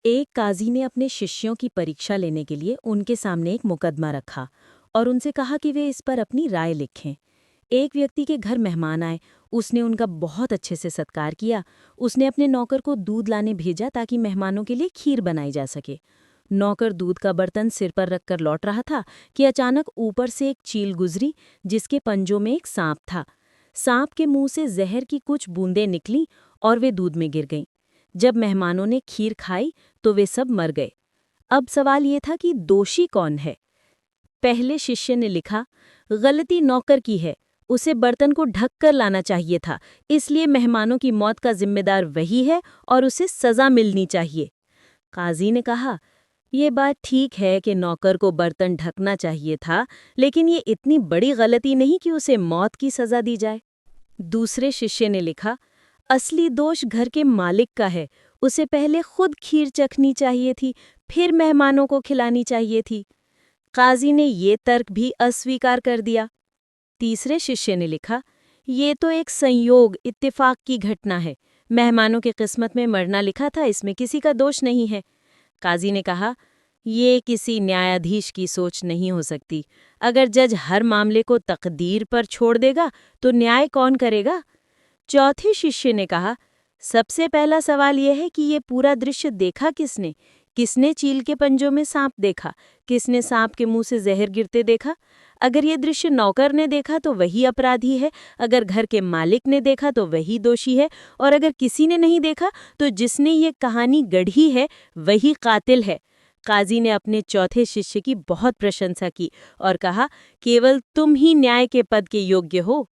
एक काजी ने अपने शिष्यों की परीक्षा लेने के लिए उनके सामने एक मुकदमा रखा और उनसे कहा कि वे इस पर अपनी राय लिखें। एक व्यक्ति के घर मेहमान आए। उसने उनका बहुत अच्छे से सत्कार किया। उसने अपने नौकर को दूध लाने भेजा ताकि मेहमानों के लिए खीर बनाई जा सके। नौकर दूध का बर्तन सिर पर रखकर लौट रहा था कि अचानक ऊपर से एक चील गुजरी जिसके पंजों में एक सांप था। सांप के मुंह से जहर की कुछ बूंदें निकलीं और वे दूध में गिर गईं। जब मेहमानों ने खीर खाई तो वे सब मर गए। अब सवाल ये था कि दोषी कौन है। पहले शिष्य ने लिखा, गलती नौकर की है, उसे बर्तन को ढक कर लाना चाहिए था, इसलिए मेहमानों की मौत का जिम्मेदार वही है और उसे सजा मिलनी चाहिए। काजी ने कहा, ये बात ठीक है कि नौकर को बर्तन ढकना चाहिए था, लेकिन ये इतनी बड़ी गलती नहीं कि उसे मौत की सजा दी जाए। दूसरे शिष्य ने लिखा, असली दोष घर के मालिक का है, उसे पहले खुद खीर चखनी चाहिए थी, फिर मेहमानों को खिलानी चाहिए थी। काजी ने ये तर्क भी अस्वीकार कर दिया। तीसरे शिष्य ने लिखा, ये तो एक संयोग इत्तेफाक की घटना है, मेहमानों की किस्मत में मरना लिखा था, इसमें किसी का दोष नहीं है। काजी ने कहा, ये किसी न्यायाधीश की सोच नहीं हो सकती। अगर जज हर मामले को तकदीर पर छोड़ देगा तो न्याय कौन करेगा। चौथे शिष्य ने कहा, सबसे पहला सवाल यह है कि ये पूरा दृश्य देखा किसने। किसने चील के पंजों में सांप देखा, किसने सांप के मुंह से जहर गिरते देखा। अगर ये दृश्य नौकर ने देखा तो वही अपराधी है, अगर घर के मालिक ने देखा तो वही दोषी है, और अगर किसी ने नहीं देखा तो जिसने ये कहानी गढ़ी है वही कातिल है। काजी ने अपने चौथे शिष्य की बहुत प्रशंसा की और कहा, केवल तुम ही न्याय के पद के योग्य हो।